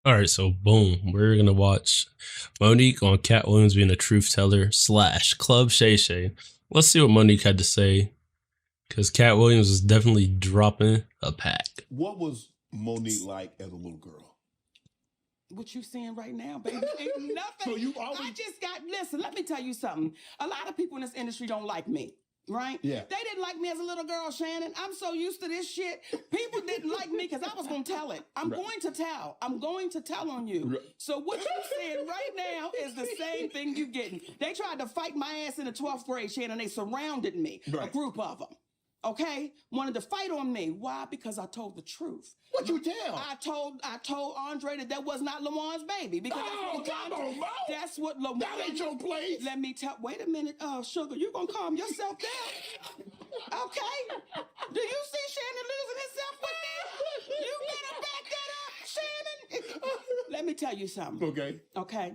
All right, so boom, we're gonna watch Monique on Cat Williams being a truth teller slash Club Shay Shay. Let's see what Monique had to say because Cat Williams is definitely dropping a pack. What was Monique like as a little girl? What you seeing right now, baby, ain't nothing. So you always... I just got, listen, let me tell you something. A lot of people in this industry don't like me. Right? Yeah. They didn't like me as a little girl, Shannon. I'm so used to this shit. People didn't like me because I was going to tell it. I'm going to tell. I'm going to tell on you. So what you saying right now is the same thing you getting. They tried to fight my ass in the 12th grade, Shannon. They surrounded me, a group of them. Okay? Wanted to fight on me. Why? Because I told the truth. What you tell? I told Andre that was not Lawan's baby. Because that's what Lawan... That ain't your place. Let me tell... Wait a minute, Sugar. You gonna calm yourself down? Okay? Do you see Shannon losing himself with me? You better back that up, Shannon. Let me tell you something. Okay. Okay?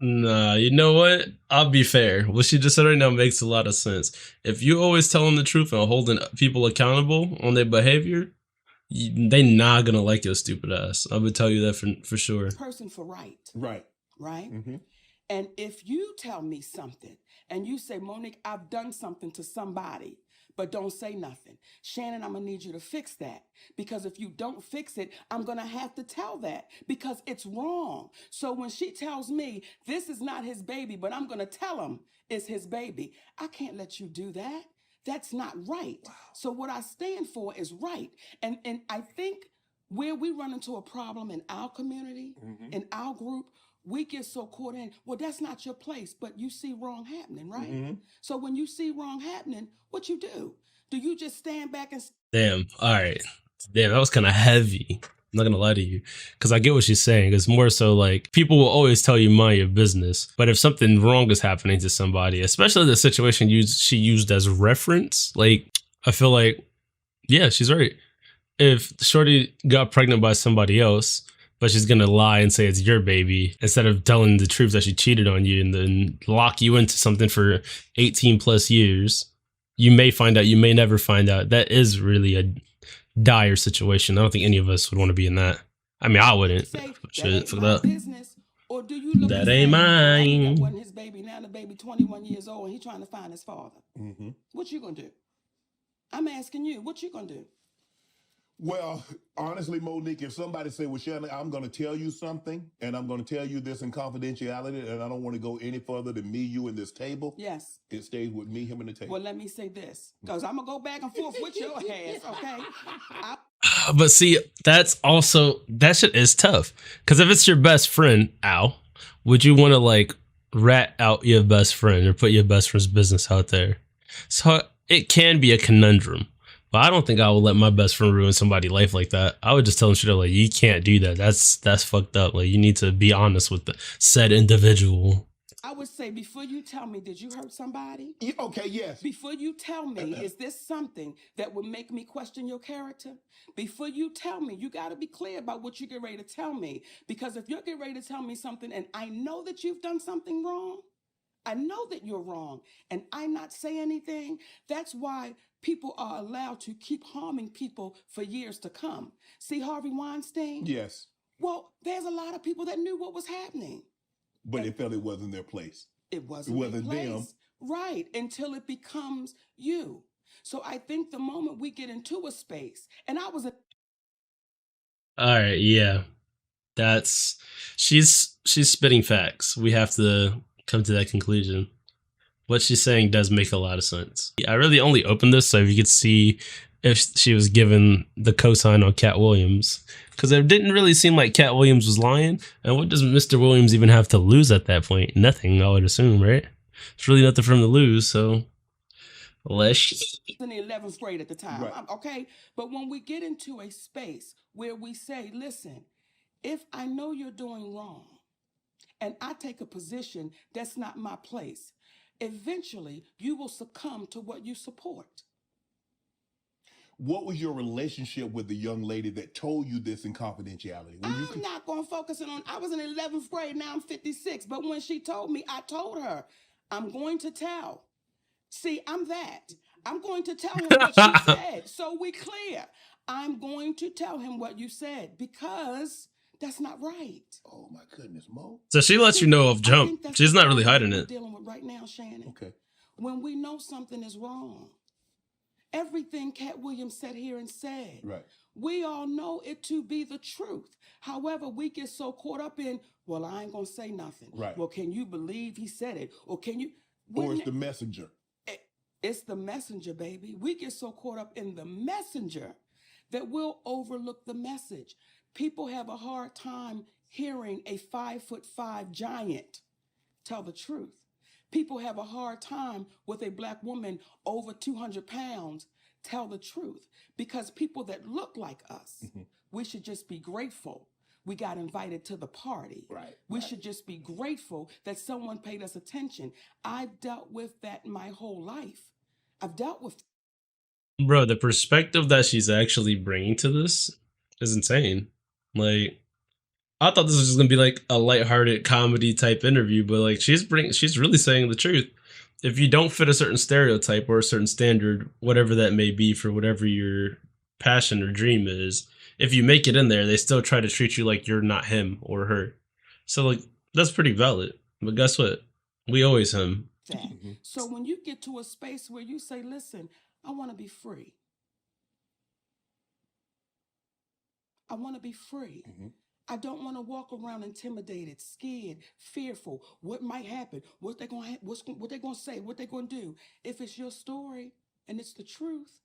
Nah, you know what? I'll be fair. What she just said right now makes a lot of sense. If you always telling the truth and holding people accountable on their behavior, they not gonna like your stupid ass. I would tell you that for sure. Person for right. Right. Right? Mm-hmm. And if you tell me something and you say, Monique, I've done something to somebody, but don't say nothing. Shannon, I'm going to need you to fix that. Because if you don't fix it, I'm going to have to tell that because it's wrong. So when she tells me this is not his baby, but I'm going to tell him it's his baby, I can't let you do that. That's not right. Wow. So what I stand for is right. And I think where we run into a problem in our community, in our group, we get so caught in, well, that's not your place, but you see wrong happening, right? Mm-hmm. So when you see wrong happening, what you do? Do you just stand back and... Damn, all right. Damn, that was kind of heavy. I'm not going to lie to you. Because I get what she's saying. It's more so like, people will always tell you mind your business. But if something wrong is happening to somebody, especially the situation she used as reference, like, I feel like, yeah, she's right. If Shorty got pregnant by somebody else, but she's going to lie and say it's your baby instead of telling the truth that she cheated on you and then lock you into something for 18 plus years. You may find out, you may never find out. That is really a dire situation. I don't think any of us would want to be in that. I mean, I wouldn't. Shit, fuck that. Business, or do you look that ain't mine. That wasn't his baby. Now the baby 21 years old and he's trying to find his father. Mm-hmm. What you going to do? I'm asking you, what you going to do? Well, honestly, Monique, if somebody say, well, Shannon, I'm going to tell you something, and I'm going to tell you this in confidentiality, and I don't want to go any further than me, you, and this table. Yes. It stays with me, him, and the table. Well, let me say this, because I'm going to go back and forth with your ass, okay? But see, that's also, that shit is tough. Because if it's your best friend, Al, would you want to, like, rat out your best friend or put your best friend's business out there? So it can be a conundrum. But I don't think I would let my best friend ruin somebody's life like that. I would just tell them straight up, like, you can't do that. That's fucked up. Like, you need to be honest with the said individual. I would say, before you tell me, did you hurt somebody? Okay, yes. Before you tell me, is this something that would make me question your character? Before you tell me, you got to be clear about what you get ready to tell me. Because if you're getting ready to tell me something and I know that you've done something wrong, I know that you're wrong, and I not say anything, that's why people are allowed to keep harming people for years to come. See Harvey Weinstein? Yes. Well, there's a lot of people that knew what was happening. But they felt it wasn't their place. It wasn't their place. Them. Right, until it becomes you. So I think the moment we get into a space, and I was... All right, yeah. She's spitting facts. We have to come to that conclusion. What she's saying does make a lot of sense. I really only opened this so you could see if she was given the cosign on Cat Williams, because it didn't really seem like Cat Williams was lying. And what does Mr. Williams even have to lose at that point? Nothing, I would assume, right? It's really nothing for him to lose, so let's... in the 11th grade at the time, right. Okay? But when we get into a space where we say, listen, if I know you're doing wrong, and I take a position that's not my place, eventually you will succumb to what you support. What was your relationship with the young lady that told you this in confidentiality? I'm not going to focus on, I was in 11th grade, now I'm 56, but when she told me, I told her, I'm going to tell. See, I'm that. I'm going to tell him what she said, so we clear. I'm going to tell him what you said, because That's not right. Oh my goodness, Mo. So she lets you know off I jump. think that's She's the not really problem hiding we're it. dealing with right now, Shannon. Okay. When we know something is wrong, everything Cat Williams sat here and said, Right. we all know it to be the truth. However, we get so caught up in, well, I ain't gonna say nothing. Right. Well, can you believe he said it? Or can you? Or it's the messenger. It's the messenger, baby. We get so caught up in the messenger that we'll overlook the message. People have a hard time hearing a 5'5" giant tell the truth. People have a hard time with a black woman over 200 pounds tell the truth, because people that look like us, we should just be grateful we got invited to the party. Right. We should just be grateful that someone paid us attention. I've dealt with that my whole life. I've dealt with. Bro, the perspective that she's actually bringing to this is insane. Like, I thought this was just gonna be like a lighthearted comedy type interview, but like she's really saying the truth. If you don't fit a certain stereotype or a certain standard, whatever that may be for whatever your passion or dream is, if you make it in there, they still try to treat you like you're not him or her. So like that's pretty valid. But guess what? We always him. that. So when you get to a space where you say, listen, I want to be free. I want to be free. I don't want to walk around intimidated, scared, fearful. What might happen? What they gonna what they gonna say? What they gonna do? If it's your story and it's the truth,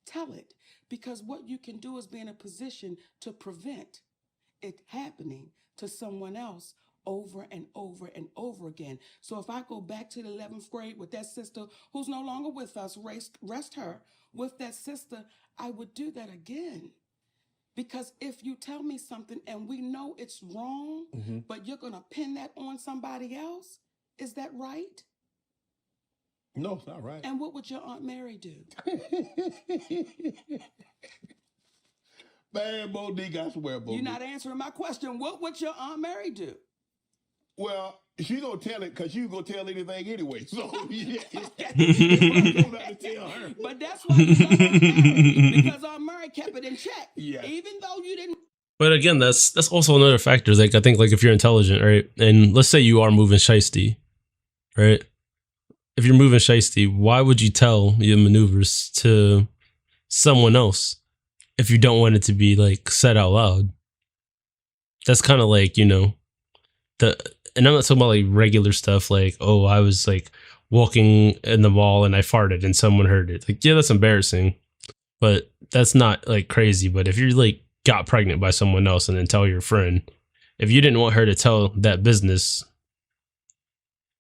tell it. Because what you can do is be in a position to prevent it happening to someone else over and over and over again. So if I go back to the 11th grade with that sister who's no longer with us, rest her with that sister, I would do that again. Because if you tell me something and we know it's wrong, but you're going to pin that on somebody else, is that right? No, it's not right. And what would your Aunt Mary do? Man, Monique, I swear, Monique. You're not answering my question. What would your Aunt Mary do? Well, she gonna tell it because you gonna tell anything anyway. So yeah, tell her. But that's why you love Aunt Mary, because Aunt Mary kept it in check. Yeah. Even though you didn't. But again, that's also another factor. Like I think, like if you're intelligent, right, and let's say you are moving shiesty, right? If you're moving shiesty, why would you tell your maneuvers to someone else if you don't want it to be like said out loud? That's kind of like, you know, and I'm not talking about like regular stuff like, oh, I was like walking in the mall and I farted and someone heard it. Like, yeah, that's embarrassing, but that's not like crazy. But if you're like got pregnant by someone else and then tell your friend, if you didn't want her to tell that business,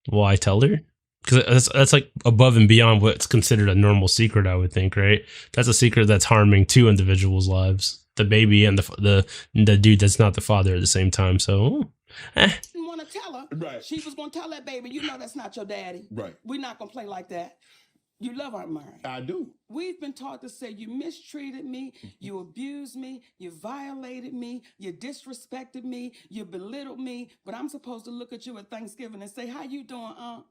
why tell her? Because that's like above and beyond what's considered a normal secret, I would think, right? That's a secret that's harming two individuals' lives, the baby and the dude that's not the father at the same time. So, didn't want to tell her. Right. She was going to tell that baby, you know that's not your daddy. Right. We're not going to play like that. You love Aunt Mary. I do. We've been taught to say you mistreated me, you abused me, you violated me, you disrespected me, you belittled me, but I'm supposed to look at you at Thanksgiving and say, how you doing, Unc?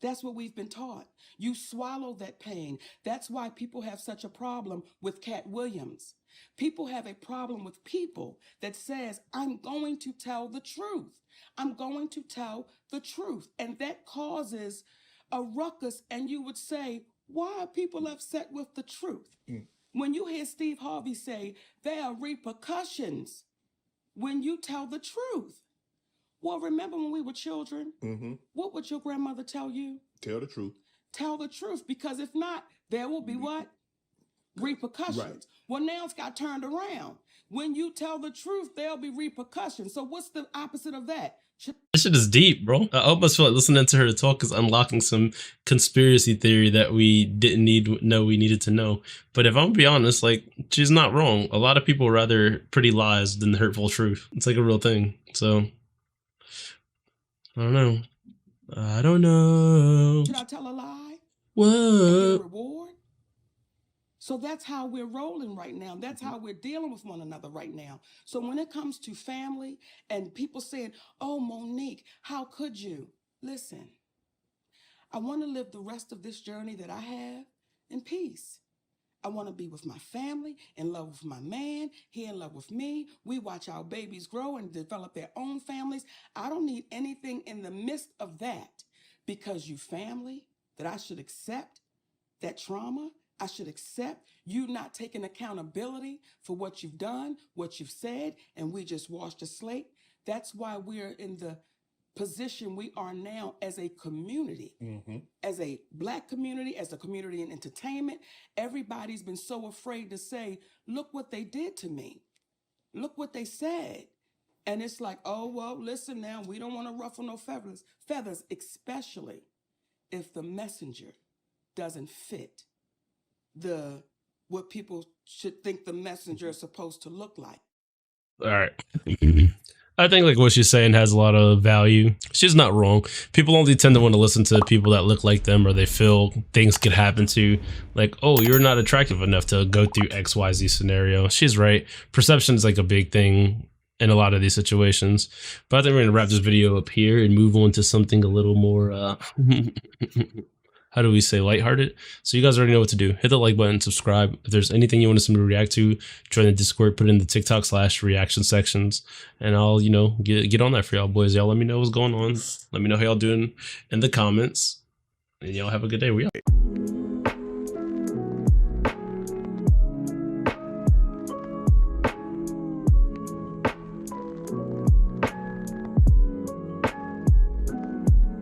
That's what we've been taught. You swallow that pain. That's why people have such a problem with Cat Williams. People have a problem with people that says, I'm going to tell the truth. I'm going to tell the truth. And that causes a ruckus. And you would say, why are people upset with the truth? When you hear Steve Harvey say, there are repercussions when you tell the truth. Well, remember when we were children? What would your grandmother tell you? Tell the truth. Tell the truth, because if not, there will be what? Repercussions. Right. Well, now it's got turned around. When you tell the truth, there'll be repercussions. So what's the opposite of that? this shit is deep, bro. I almost feel like listening to her talk is unlocking some conspiracy theory that we didn't know we needed to know. But if I'm gonna be honest, like, she's not wrong. A lot of people rather pretty lies than hurtful truth. It's like a real thing. So I don't know. Should I tell a lie? What? And get a reward? So that's how we're rolling right now. That's how we're dealing with one another right now. So when it comes to family and people saying, oh, Monique, how could you? Listen, I want to live the rest of this journey that I have in peace. I want to be with my family, in love with my man, he in love with me. We watch our babies grow and develop their own families. I don't need anything in the midst of that because you family that I should accept that trauma. I should accept you not taking accountability for what you've done, what you've said, and we just washed the slate. That's why we're in the position we are now as a community, as a Black community, as a community in entertainment. Everybody's been so afraid to say, look what they did to me. Look what they said. And it's like, oh, well, listen now, we don't want to ruffle no feathers, especially if the messenger doesn't fit what people should think the messenger is supposed to look like. All right. I think like what she's saying has a lot of value. She's not wrong. People only tend to want to listen to people that look like them or they feel things could happen to. Like, oh, you're not attractive enough to go through XYZ scenario. She's right. Perception is like a big thing in a lot of these situations. But I think we're going to wrap this video up here and move on to something a little more, how do we say, lighthearted? So you guys already know what to do. Hit the like button, subscribe. If there's anything you want us to react to, join the Discord, put it in the TikTok/reaction sections, and I'll, get on that for y'all boys. Y'all let me know what's going on. Let me know how y'all doing in the comments. And y'all have a good day. We out.